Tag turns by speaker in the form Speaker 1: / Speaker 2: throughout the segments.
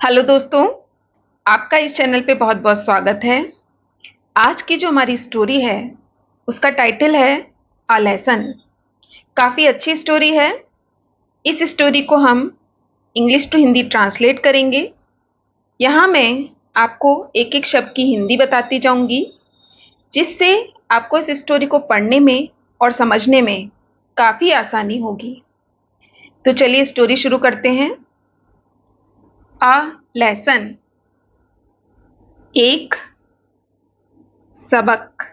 Speaker 1: Hello दोस्तों, आपका इस चैनल पे बहुत बहुत स्वागत है। आज की जो हमारी स्टोरी है उसका टाइटल है अ लेसन। काफ़ी अच्छी स्टोरी है। इस स्टोरी को हम इंग्लिश टू हिंदी ट्रांसलेट करेंगे। यहाँ मैं आपको एक एक शब्द की हिंदी बताती जाऊंगी, जिससे आपको इस स्टोरी को पढ़ने में और समझने में काफ़ी आसानी होगी। तो चलिए स्टोरी शुरू करते हैं। अ लेसन, एक सबक।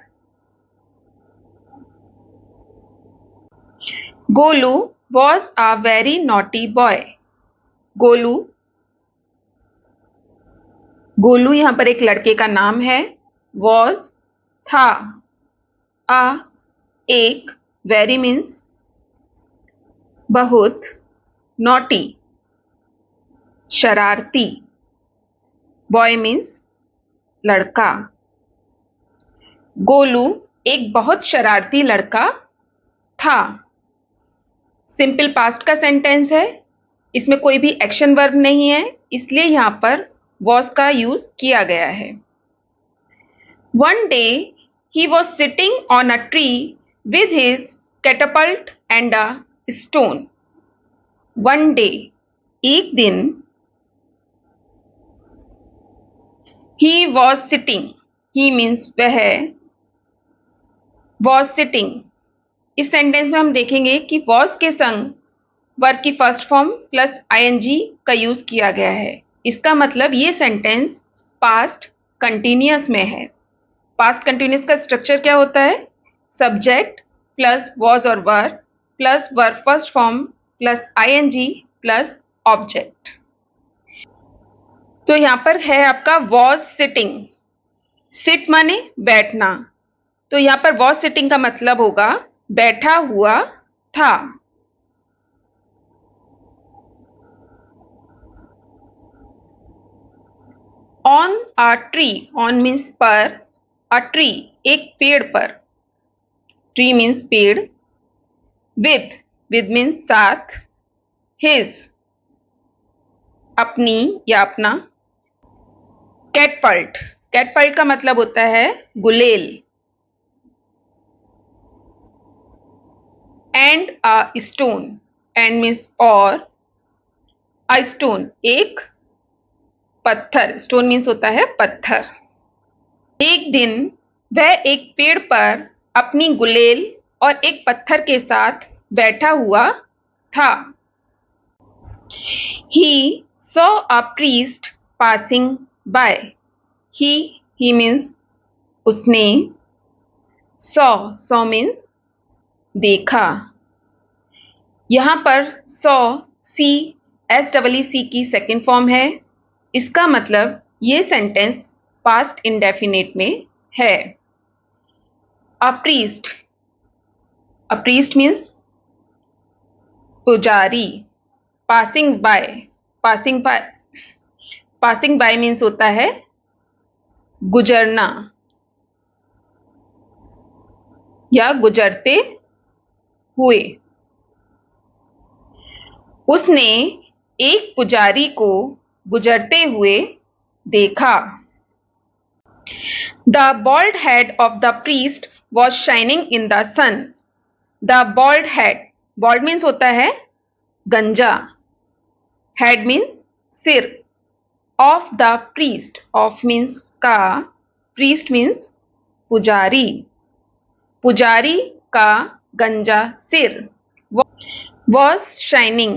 Speaker 1: Golu was a very naughty boy. Golu Golu यहाँ पर एक लड़के का नाम है। was था। a एक, very means बहुत, naughty शरारती, boy means लड़का। गोलू एक बहुत शरारती लड़का था। सिंपल पास्ट का सेंटेंस है, इसमें कोई भी एक्शन वर्ब नहीं है, इसलिए यहाँ पर was का यूज किया गया है। One day he was sitting on a tree with his catapult and a stone. One day, एक दिन, he was sitting, he means वह, was sitting। इस सेंटेंस में हम देखेंगे कि was के संग वर्ब की फर्स्ट फॉर्म प्लस ing का यूज किया गया है। इसका मतलब ये सेंटेंस पास्ट कंटिन्यूअस में है। पास्ट कंटिन्यूअस का स्ट्रक्चर क्या होता है? सब्जेक्ट प्लस वॉज और वर plus verb first form plus ing plus object. तो यहां पर है आपका वॉज सिटिंग। सिट माने बैठना, तो यहां पर वॉज सिटिंग का मतलब होगा बैठा हुआ था। On a tree, on means पर, अ ट्री एक पेड़ पर, ट्री मीन्स पेड़, विद मीन्स साथ, हिज अपनी या अपना, कैटपल्ट, कैटपल्ट का मतलब होता है गुलेल, and a stone, and means और, अ स्टोन एक पत्थर, स्टोन मीन्स होता है पत्थर। एक दिन वह एक पेड़ पर अपनी गुलेल और एक पत्थर के साथ बैठा हुआ था। He saw a priest passing by. He means उसने, saw means देखा। यहाँ पर saw SEEC की सेकेंड फॉर्म है। इसका मतलब ये सेंटेंस पास्ट इंडेफिनिट में है। अ प्रीस्ट मीन्स पुजारी। पासिंग बाय मीन्स होता है गुजरना या गुजरते हुए। उसने एक पुजारी को गुजरते हुए देखा। The bald head of the priest was shining in the sun. The bald head, bald means होता है गंजा, head means सिर, of the priest, of means का, priest means पुजारी, पुजारी का गंजा सिर, was shining।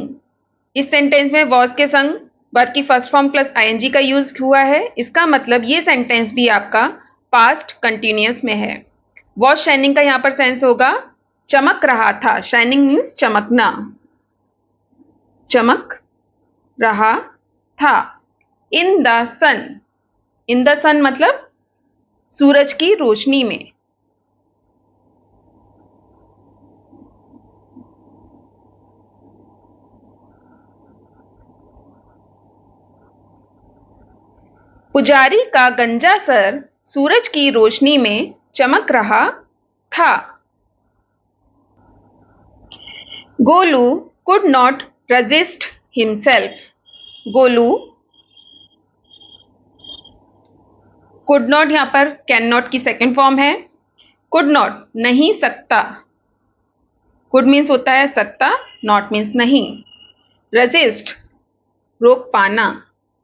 Speaker 1: इस सेंटेंस में was के संग वर्ब की फर्स्ट फॉर्म प्लस ing का यूज हुआ है। इसका मतलब ये सेंटेंस भी आपका पास्ट कंटिन्यूअस में है। was shining का यहां पर सेंस होगा चमक रहा था। शाइनिंग मीन्स चमकना, चमक रहा था। इन द सन मतलब सूरज की रोशनी में। पुजारी का गंजा सर सूरज की रोशनी में चमक रहा था। Golu could not resist himself. Golu could not यहां पर कैन नॉट की सेकेंड फॉर्म है। कुड नॉट नहीं सकता, कुड मीन्स होता है सकता, नॉट मीन्स नहीं। रेजिस्ट रोक पाना,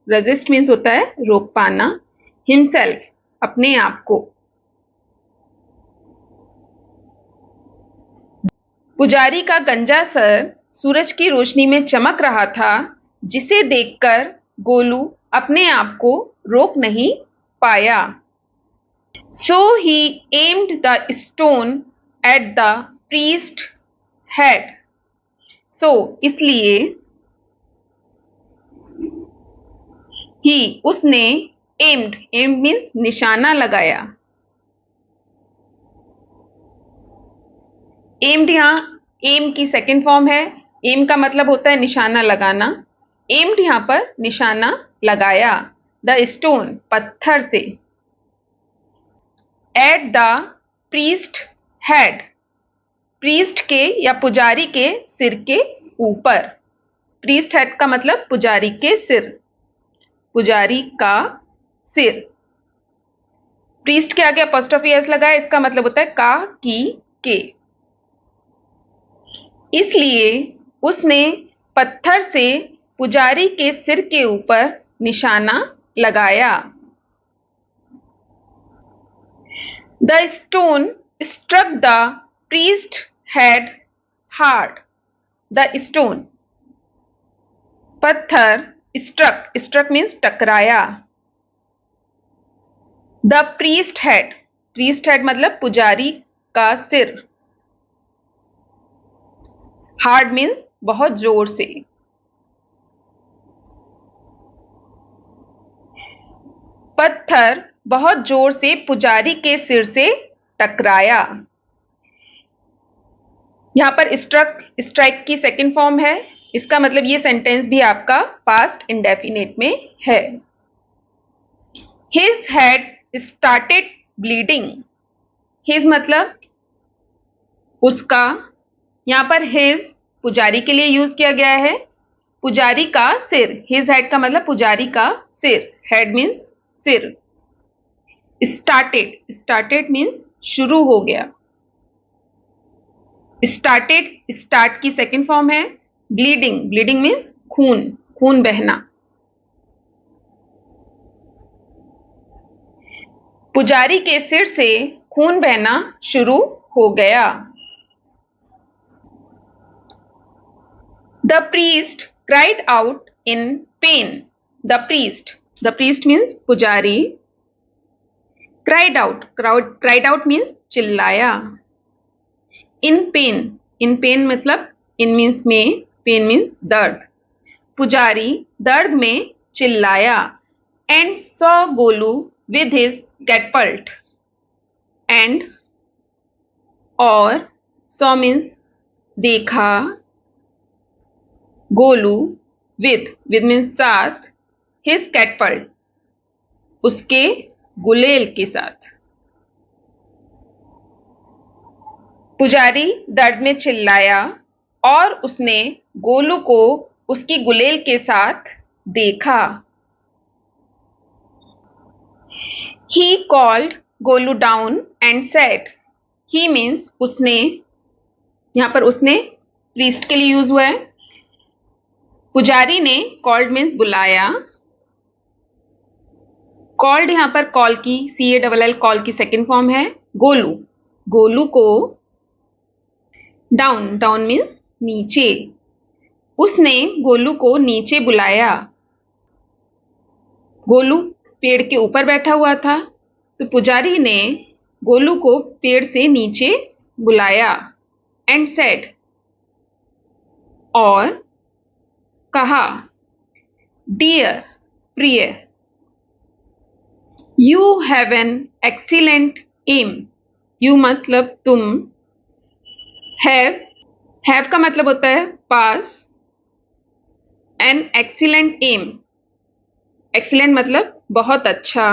Speaker 1: रेजिस्ट मीन्स होता है रोक पाना। हिमसेल्फ अपने आप को। पुजारी का गंजा सर सूरज की रोशनी में चमक रहा था, जिसे देखकर गोलू अपने आप को रोक नहीं पाया। So he aimed the stone at the priest's head. So इसलिए he उसने aimed means निशाना लगाया। aimed यहां aim की सेकेंड फॉर्म है। aim का मतलब होता है निशाना लगाना। aimed यहां पर निशाना लगाया। the stone पत्थर से। at the priest head priest के या पुजारी के सिर के ऊपर। प्रीस्ट हेड का मतलब पुजारी के सिर, पुजारी का सिर। प्रीस्ट के आगे अपॉस्ट्रोफी एस लगा है, इसका मतलब होता है का, की, के। इसलिए उसने पत्थर से पुजारी के सिर के ऊपर निशाना लगाया। The stone struck the priest's head hard. The stone पत्थर struck means टकराया। The priest head मतलब पुजारी का सिर। hard means बहुत जोर से। पत्थर बहुत जोर से पुजारी के सिर से टकराया। यहां पर स्ट्राइक की सेकेंड फॉर्म है। इसका मतलब ये सेंटेंस भी आपका पास्ट इंडेफिनिट में है। His head started bleeding. His मतलब उसका, यहां पर हिज पुजारी के लिए यूज किया गया है। पुजारी का सिर, हिज हेड का मतलब पुजारी का सिर। हेड मीन्स सिर। स्टार्टेड मीन्स शुरू हो गया। स्टार्ट की सेकेंड फॉर्म है। ब्लीडिंग मीन्स खून बहना। पुजारी के सिर से खून बहना शुरू हो गया। The priest cried out in pain. The priest means पुजारी। क्राइड आउट मीन्स चिल्लाया। इन पेन मतलब इन मीन्स में, पेन मीन्स दर्द। पुजारी दर्द में चिल्लाया। And saw Golu with his catapult. And और सॉ मीन्स देखा, गोलू विद मीन्स साथ, हिज कैटपल्ट उसके गुलेल के साथ। पुजारी दर्द में चिल्लाया और उसने गोलू को उसकी गुलेल के साथ देखा। He called Golu down and said. He means उसने, यहां पर उसने प्रीस्ट के लिए यूज हुआ है। पुजारी ने कॉल्ड मीन्स बुलाया। कॉल्ड यहां पर कॉल की, CALL कॉल की सेकेंड फॉर्म है। गोलू को डाउन मीन्स नीचे। उसने गोलू को नीचे बुलाया। गोलू पेड़ के ऊपर बैठा हुआ था, तो पुजारी ने गोलू को पेड़ से नीचे बुलाया। एंड सेड और कहा, डियर प्रिय, you have an excellent aim. You मतलब तुम। हैव का मतलब होता है पास। एन एक्सीलेंट एम, एक्सीलेंट मतलब बहुत अच्छा।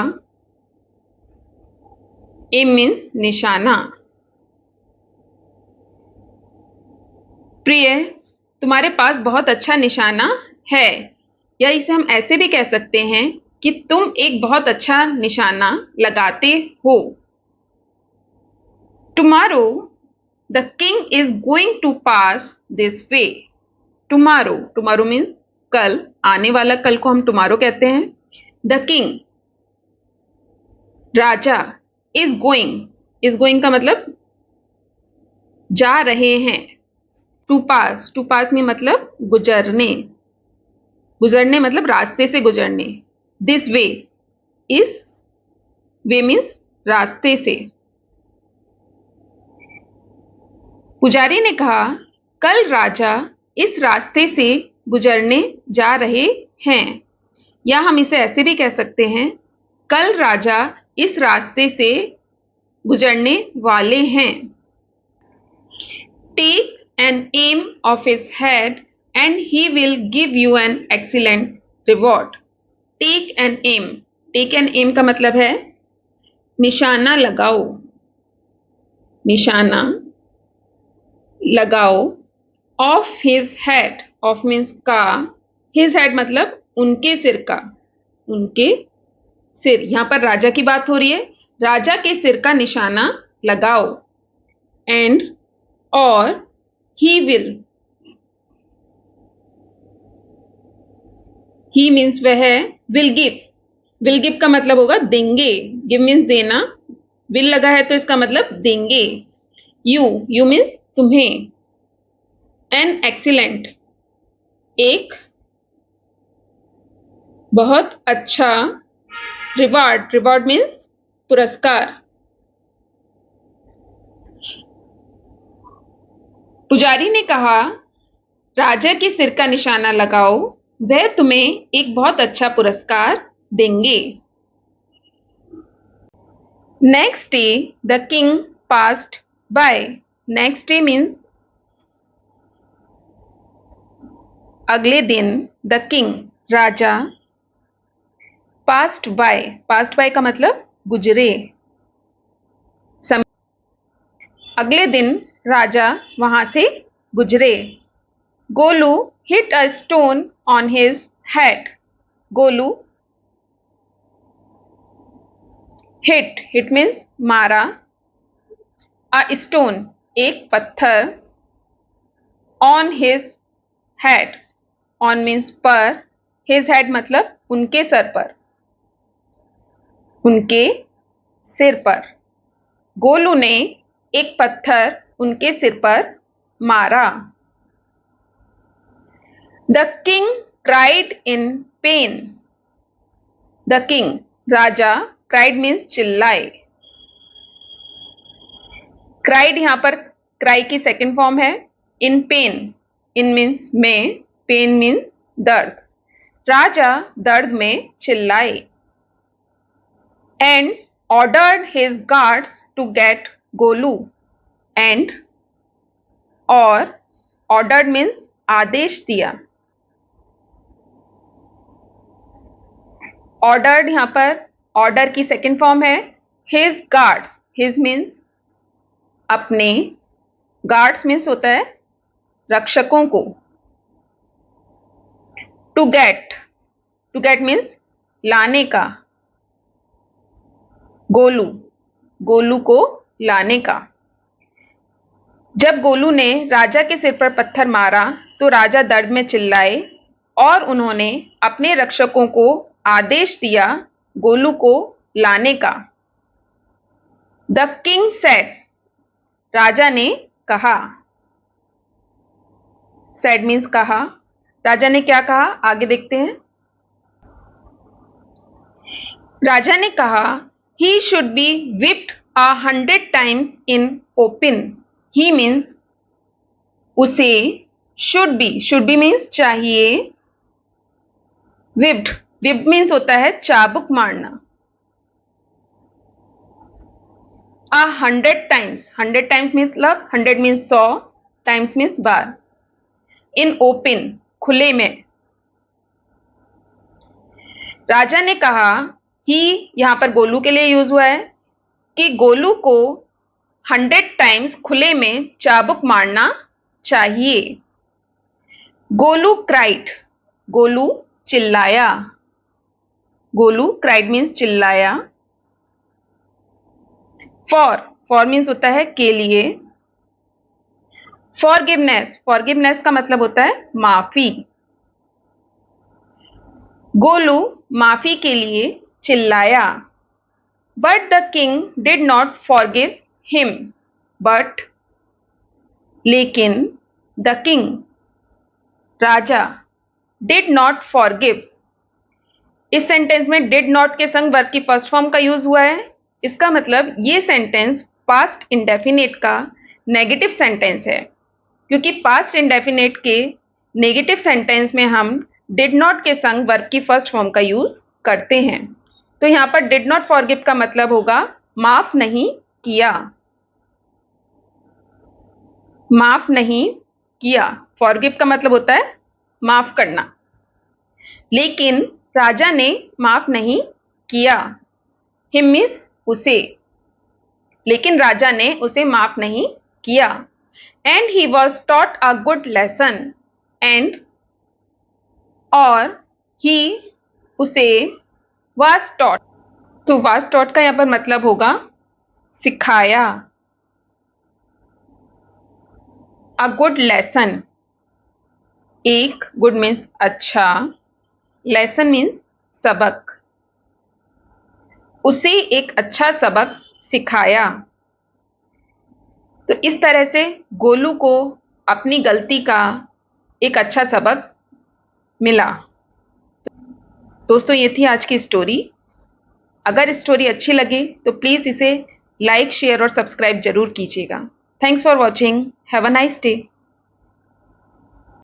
Speaker 1: एम मीन्स निशाना। प्रिय, तुम्हारे पास बहुत अच्छा निशाना है, या इसे हम ऐसे भी कह सकते हैं, कि तुम एक बहुत अच्छा निशाना लगाते हो। Tomorrow the king is going to pass this way. Tomorrow, tomorrow means कल, आने वाला कल को हम टुमारो कहते हैं। द किंग, राजा, इज गोइंग का मतलब जा रहे हैं। टू पास में मतलब गुजरने, गुजरने मतलब रास्ते से गुजरने। दिस वे, इस वे मीन्स रास्ते से। पुजारी ने कहा, कल राजा इस रास्ते से गुजरने जा रहे हैं। या हम इसे ऐसे भी कह सकते हैं, कल राजा इस रास्ते से गुजरने वाले हैं। Take an aim off his head and he will give you an excellent reward. Take an aim, take an aim का मतलब है निशाना लगाओ, निशाना लगाओ। Off his head, off means का, हिज हेड मतलब उनके सिर का, उनके सिर। यहां पर राजा की बात हो रही है, राजा के सिर का निशाना लगाओ। एंड, और, ही मीन्स वह, विल गिव का मतलब होगा देंगे। गिव मीन्स देना, विल लगा है तो इसका मतलब देंगे। यू मीन्स तुम्हें। एन एक्सीलेंट, एक बहुत अच्छा। रिवॉर्ड मीन्स पुरस्कार। पुजारी ने कहा, राजा के सिर का निशाना लगाओ, वह तुम्हें एक बहुत अच्छा पुरस्कार देंगे। Next day the king passed by. Next day means अगले दिन, द किंग राजा, पास्ट बाय का मतलब गुजरे। अगले दिन राजा वहां से गुजरे। Golu hit a stone on his head. Golu, hit means मारा। अ स्टोन, एक पत्थर। On his head, on means पर, हिज हेड मतलब उनके सर पर, उनके सिर पर। गोलू ने एक पत्थर उनके सिर पर मारा। The king cried in pain. The king, राजा, क्राइड मीन्स चिल्लाए। क्राइड यहां पर क्राई की सेकेंड फॉर्म है। इन मीन्स में, पेन मीन्स दर्द। राजा दर्द में चिल्लाए। And ordered his guards to get Golu. And, और, ऑर्डर्ड मीन्स आदेश दिया। ऑर्डर्ड यहां पर ऑर्डर की सेकेंड फॉर्म है। हिज गार्ड्स, हिज मीन्स अपने, गार्ड्स मीन्स होता है रक्षकों को। टू गेट मीन्स लाने का। गोलू को लाने का। जब गोलू ने राजा के सिर पर पत्थर मारा तो राजा दर्द में चिल्लाए और उन्होंने अपने रक्षकों को आदेश दिया गोलू को लाने का। द किंग सेड, राजा ने कहा। सेड मीन्स कहा। राजा ने क्या कहा, आगे देखते हैं। राजा ने कहा, he should be whipped 100 times in open। He means उसे, शुड बी मीन्स चाहिए। whipped मीन्स होता है चाबुक मारना। 100 times, 100 times मतलब 100 means 100, times means bar. In open, खुले में। राजा ने कहा, ही यहां पर गोलू के लिए यूज हुआ है कि गोलू को 100 टाइम्स खुले में चाबुक मारना चाहिए। गोलू क्राइड, गोलू चिल्लाया। गोलू क्राइड मीन्स चिल्लाया। फॉर मीन्स होता है के लिए। फॉरगिवनेस का मतलब होता है माफी। गोलू माफी के लिए चिल्लाया। But the king did not forgive him. But लेकिन द किंग राजा डिड नॉट फॉरगिव। इस सेंटेंस में डिड नॉट के संग वर्ब की फर्स्ट फॉर्म का यूज हुआ है। इसका मतलब ये सेंटेंस पास्ट इंडेफिनिट का नेगेटिव सेंटेंस है, क्योंकि पास्ट इंडेफिनिट के नेगेटिव सेंटेंस में हम डिड नॉट के संग वर्ब की फर्स्ट फॉर्म का यूज करते हैं। तो यहां पर डिड नॉट फॉरगिव का मतलब होगा माफ नहीं किया। माफ नहीं किया। फॉरगिव का मतलब होता है माफ करना। लेकिन राजा ने माफ नहीं किया। हिम मीन्स उसे। लेकिन राजा ने उसे माफ नहीं किया। And he was taught a good lesson. And और ही उसे वाज टॉट। तो वाज टॉट का यहां पर मतलब होगा सिखाया। A good lesson. एक गुड मीन्स अच्छा, लेसन मीन्स सबक। उसे एक अच्छा सबक सिखाया। तो इस तरह से गोलू को अपनी गलती का एक अच्छा सबक मिला। दोस्तों, ये थी आज की स्टोरी। अगर स्टोरी अच्छी लगे तो प्लीज इसे लाइक, शेयर और सब्सक्राइब जरूर कीजिएगा। Thanks for watching. Have a nice day.